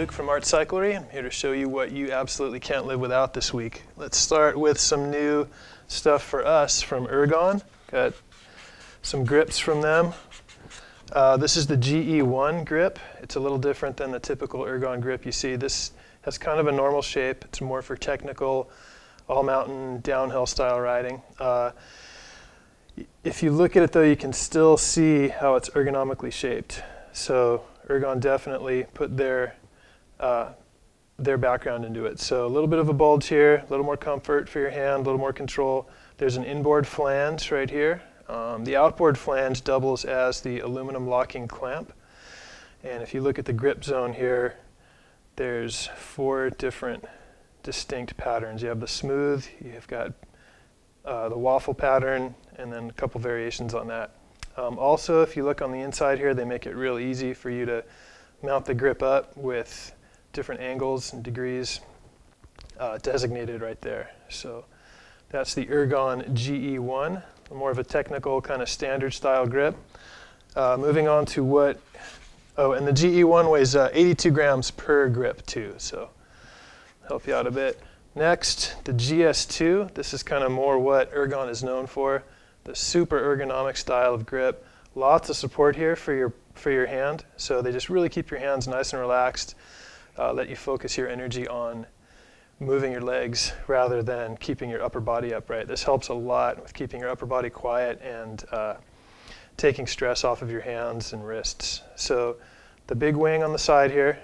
Luke from Cyclery. I'm here to show you what you absolutely can't live without this week. Let's start with some new stuff for us from Ergon. Got some grips from them. This is the GE1 Grip. It's a little different than the typical Ergon grip you see. This has kind of a normal shape. It's more for technical, all-mountain, downhill style riding. If you look at it though, you can still see how it's ergonomically shaped. So Ergon definitely put their background into it. So a little bit of a bulge here, a little more comfort for your hand, a little more control. There's an inboard flange right here. The outboard flange doubles as the aluminum locking clamp. And if you look at the grip zone here, there's 4 different distinct patterns. You have the smooth, you've got the waffle pattern, and then a couple variations on that. Also, if you look on the inside here, they make it real easy for you to mount the grip up with different angles and degrees designated right there. So that's the Ergon GE1, more of a technical kind of standard style grip. Moving on to what, and the GE1 weighs 82 grams per grip too, so help you out a bit. Next, the GS2. This is kind of more what Ergon is known for. The super ergonomic style of grip. Lots of support here for your hand, so they just really keep your hands nice and relaxed, let you focus your energy on moving your legs rather than keeping your upper body upright. This helps a lot with keeping your upper body quiet and taking stress off of your hands and wrists. So the big wing on the side here,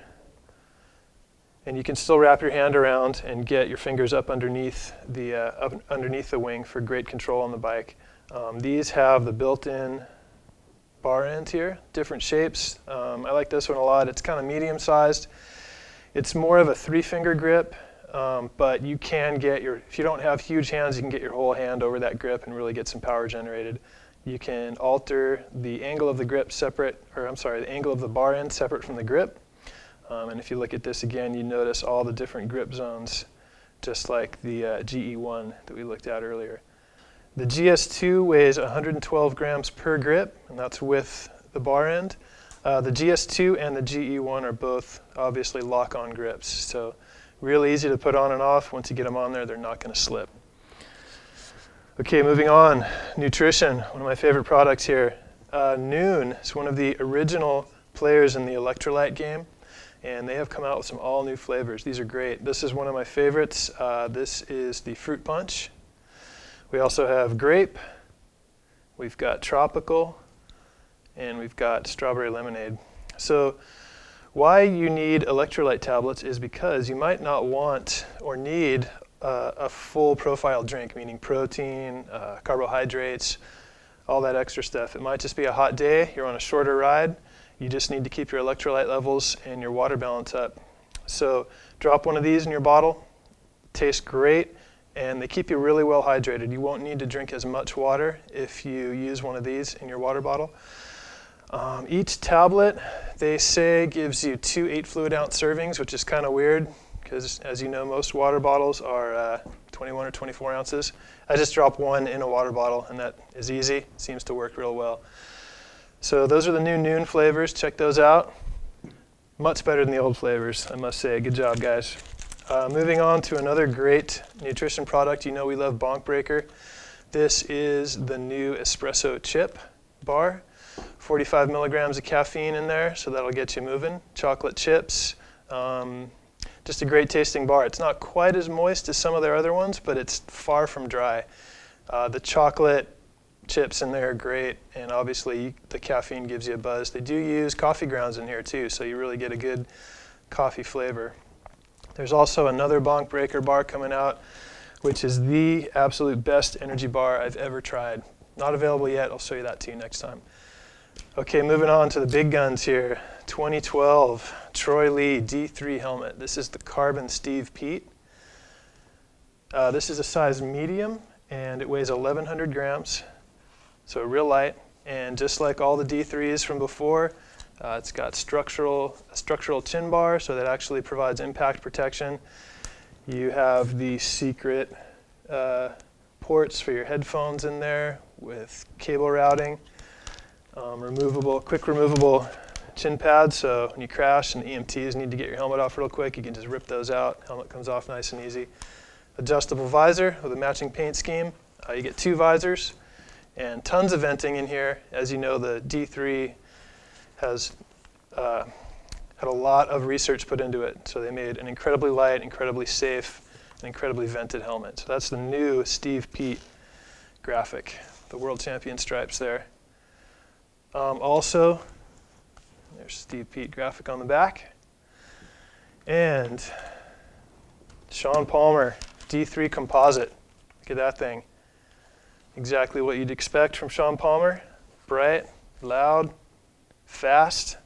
and you can still wrap your hand around and get your fingers up underneath the wing for great control on the bike. These have the built-in bar end here, different shapes. I like this one a lot. It's kind of medium-sized. It's more of a 3-finger grip, but you can get if you don't have huge hands, you can get your whole hand over that grip and really get some power generated. You can alter the angle of the grip the angle of the bar end separate from the grip. And if you look at this again, you notice all the different grip zones, just like the GE1 that we looked at earlier. The GS2 weighs 112 grams per grip, and that's with the bar end. The GS2 and the GE1 are both obviously lock-on grips, so really easy to put on and off. Once you get them on there, they're not going to slip. Okay, moving on. Nutrition, one of my favorite products here. Noon is one of the original players in the electrolyte game, and they have come out with some all-new flavors. These are great. This is one of my favorites. This is the fruit punch. We also have grape, we've got tropical, and we've got strawberry lemonade. So why you need electrolyte tablets is because you might not want or need a full profile drink, meaning protein, carbohydrates, all that extra stuff. It might just be a hot day, you're on a shorter ride, you just need to keep your electrolyte levels and your water balance up. So drop one of these in your bottle, tastes great, and they keep you really well hydrated. You won't need to drink as much water if you use one of these in your water bottle. Each tablet, they say, gives you 2 8-fluid ounce servings, which is kind of weird because, as you know, most water bottles are 21 or 24 ounces. I just drop one in a water bottle, and that is easy. Seems to work real well. So those are the new Noon flavors. Check those out. Much better than the old flavors, I must say. Good job, guys. Moving on to another great nutrition product. You know we love Bonk Breaker. This is the new espresso chip bar. 45 milligrams of caffeine in there, so that'll get you moving. Chocolate chips. Just a great tasting bar. It's not quite as moist as some of their other ones, but it's far from dry. The chocolate chips in there are great, and obviously the caffeine gives you a buzz. They do use coffee grounds in here too, so you really get a good coffee flavor. There's also another Bonk Breaker bar coming out, which is the absolute best energy bar I've ever tried. Not available yet. I'll show you that to you next time. Okay, moving on to the big guns here. 2012 Troy Lee D3 helmet. This is the Carbon Steve Pete. This is a size medium, and it weighs 1,100 grams, so real light. And just like all the D3s from before, it's got a structural chin bar, so that actually provides impact protection. You have the secret ports for your headphones in there with cable routing. Quick removable chin pads, so when you crash and the EMTs need to get your helmet off real quick, you can just rip those out. Helmet comes off nice and easy. Adjustable visor with a matching paint scheme. You get 2 visors and tons of venting in here. As you know, the D3 has had a lot of research put into it. So they made an incredibly light, incredibly safe, and incredibly vented helmet. So that's the new Steve Pete graphic, the world champion stripes there. Also, there's Steve Pete graphic on the back. And Shaun Palmer D3 composite. Look at that thing. Exactly what you'd expect from Shaun Palmer. Bright, loud, fast.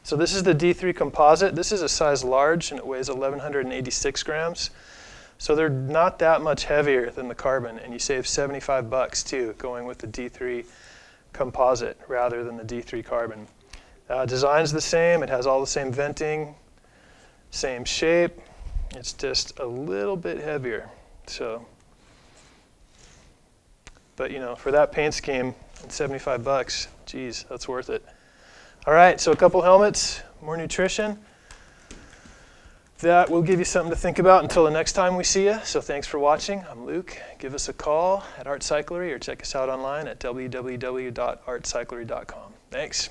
So this is the D3 composite. This is a size large and it weighs 1,186 grams. So they're not that much heavier than the carbon, and you save 75 bucks too going with the D3 composite rather than the D3 carbon. Design's the same. It has all the same venting, same shape. It's just a little bit heavier. So, but you know, for that paint scheme and 75 bucks, geez, that's worth it. All right, so a couple helmets, more nutrition. That will give you something to think about until the next time we see you. So thanks for watching. I'm Luke. Give us a call at Art Cyclery or check us out online at www.artcyclery.com. Thanks.